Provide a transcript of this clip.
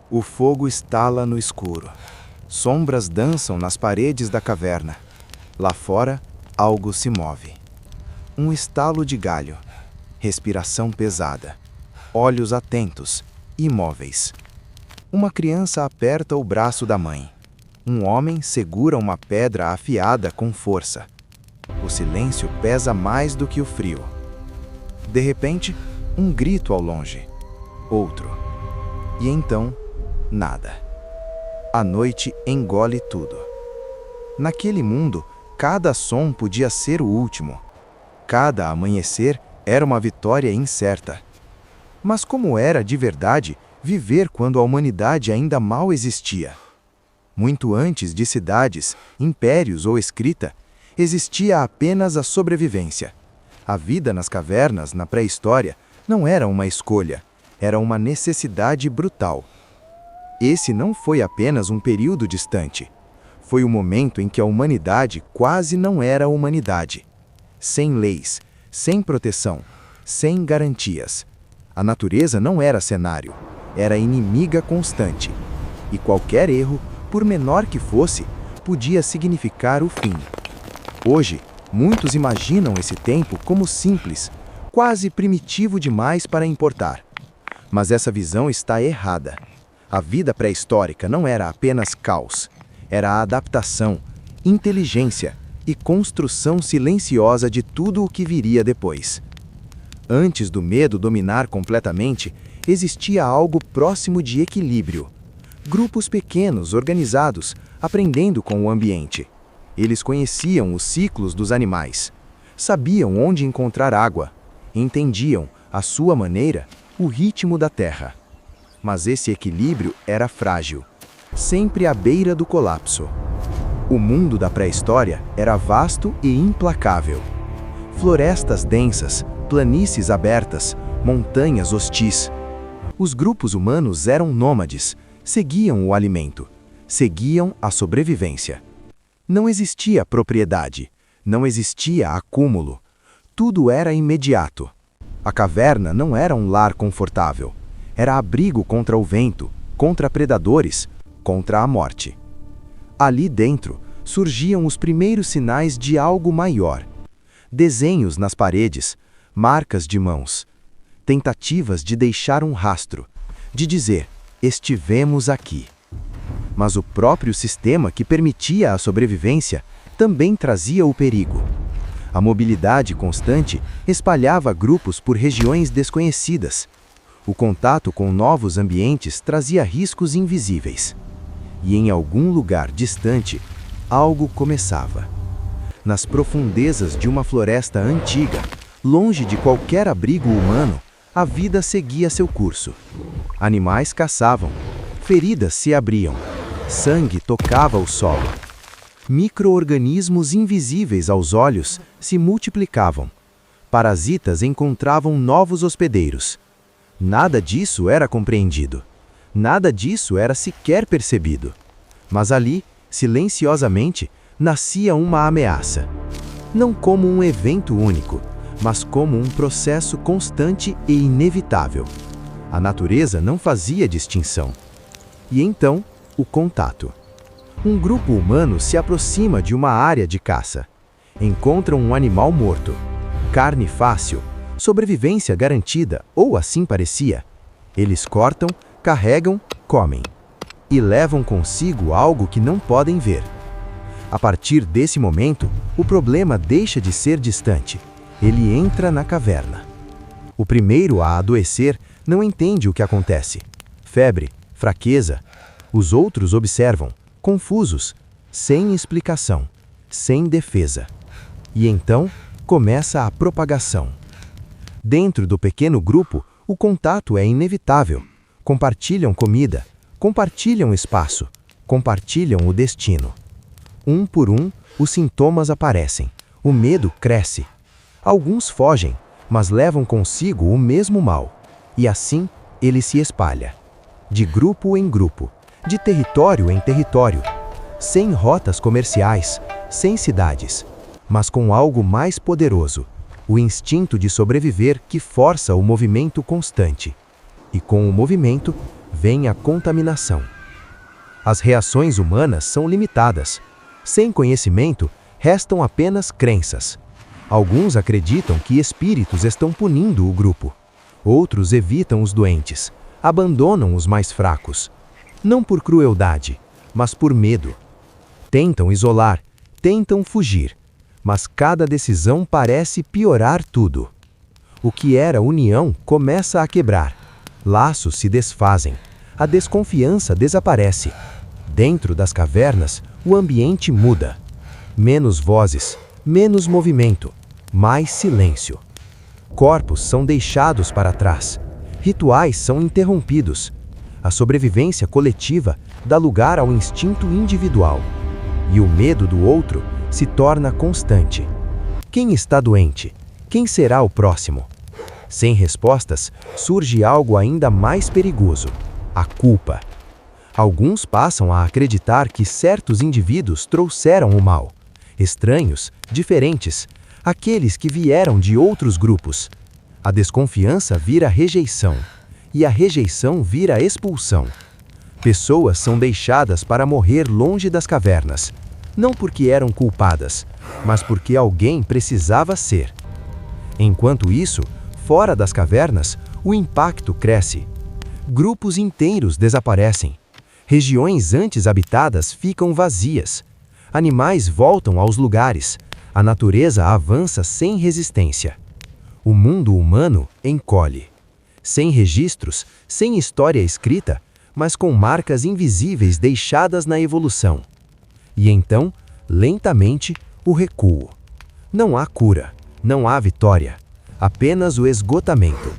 O fogo estala no escuro. Sombras dançam nas paredes da caverna. Lá fora, algo se move. Um estalo de galho. Respiração pesada. Olhos atentos, imóveis. Uma criança aperta o braço da mãe. Um homem segura uma pedra afiada com força. O silêncio pesa mais do que o frio. De repente, um grito ao longe. Outro. E então, nada. A noite engole tudo. Naquele mundo, cada som podia ser o último. Cada amanhecer era uma vitória incerta. Mas como era de verdade viver quando a humanidade ainda mal existia? Muito antes de cidades, impérios ou escrita, existia apenas a sobrevivência. A vida nas cavernas, na pré-história, não era uma escolha, era uma necessidade brutal. Esse não foi apenas um período distante. Foi o momento em que a humanidade quase não era humanidade. Sem leis, sem proteção, sem garantias. A natureza não era cenário, era inimiga constante. E qualquer erro, por menor que fosse, podia significar o fim. Hoje, muitos imaginam esse tempo como simples, quase primitivo demais para importar. Mas essa visão está errada. A vida pré-histórica não era apenas caos, era a adaptação, inteligência e construção silenciosa de tudo o que viria depois. Antes do medo dominar completamente, existia algo próximo de equilíbrio. Grupos pequenos, organizados, aprendendo com o ambiente. Eles conheciam os ciclos dos animais, sabiam onde encontrar água, entendiam, à sua maneira, o ritmo da terra. Mas esse equilíbrio era frágil, sempre à beira do colapso. O mundo da pré-história era vasto e implacável. Florestas densas, planícies abertas, montanhas hostis. Os grupos humanos eram nômades, seguiam o alimento, seguiam a sobrevivência. Não existia propriedade, não existia acúmulo. Tudo era imediato. A caverna não era um lar confortável. Era abrigo contra o vento, contra predadores, contra a morte. Ali dentro surgiam os primeiros sinais de algo maior. Desenhos nas paredes, marcas de mãos. Tentativas de deixar um rastro, de dizer, estivemos aqui. Mas o próprio sistema que permitia a sobrevivência também trazia o perigo. A mobilidade constante espalhava grupos por regiões desconhecidas. O contato com novos ambientes trazia riscos invisíveis. E em algum lugar distante, algo começava. Nas profundezas de uma floresta antiga, longe de qualquer abrigo humano, a vida seguia seu curso. Animais caçavam, feridas se abriam, sangue tocava o solo. Micro-organismos invisíveis aos olhos se multiplicavam. Parasitas encontravam novos hospedeiros. Nada disso era compreendido. Nada disso era sequer percebido. Mas ali, silenciosamente, nascia uma ameaça. Não como um evento único, mas como um processo constante e inevitável. A natureza não fazia distinção. E então, o contato. Um grupo humano se aproxima de uma área de caça. Encontra um animal morto. Carne fácil, sobrevivência garantida, ou assim parecia. Eles cortam, carregam, comem. E levam consigo algo que não podem ver. A partir desse momento, o problema deixa de ser distante. Ele entra na caverna. O primeiro a adoecer não entende o que acontece. Febre, fraqueza. Os outros observam, confusos, sem explicação, sem defesa. E então, começa a propagação. Dentro do pequeno grupo, o contato é inevitável. Compartilham comida, compartilham espaço, compartilham o destino. Um por um, os sintomas aparecem. O medo cresce. Alguns fogem, mas levam consigo o mesmo mal. E assim, ele se espalha. De grupo em grupo, de território em território. Sem rotas comerciais, sem cidades. Mas com algo mais poderoso. O instinto de sobreviver que força o movimento constante. E com o movimento, vem a contaminação. As reações humanas são limitadas. Sem conhecimento, restam apenas crenças. Alguns acreditam que espíritos estão punindo o grupo. Outros evitam os doentes, abandonam os mais fracos. Não por crueldade, mas por medo. Tentam isolar, tentam fugir, mas cada decisão parece piorar tudo. O que era união começa a quebrar. Laços se desfazem, a desconfiança desaparece. Dentro das cavernas, o ambiente muda. Menos vozes, menos movimento, mais silêncio. Corpos são deixados para trás. Rituais são interrompidos. A sobrevivência coletiva dá lugar ao instinto individual. E o medo do outro se torna constante. Quem está doente? Quem será o próximo? Sem respostas, surge algo ainda mais perigoso: a culpa. Alguns passam a acreditar que certos indivíduos trouxeram o mal. Estranhos, diferentes, aqueles que vieram de outros grupos. A desconfiança vira rejeição, e a rejeição vira expulsão. Pessoas são deixadas para morrer longe das cavernas, não porque eram culpadas, mas porque alguém precisava ser. Enquanto isso, fora das cavernas, o impacto cresce. Grupos inteiros desaparecem. Regiões antes habitadas ficam vazias. Animais voltam aos lugares. A natureza avança sem resistência. O mundo humano encolhe. Sem registros, sem história escrita, mas com marcas invisíveis deixadas na evolução. E então, lentamente, o recuo. Não há cura, não há vitória, apenas o esgotamento.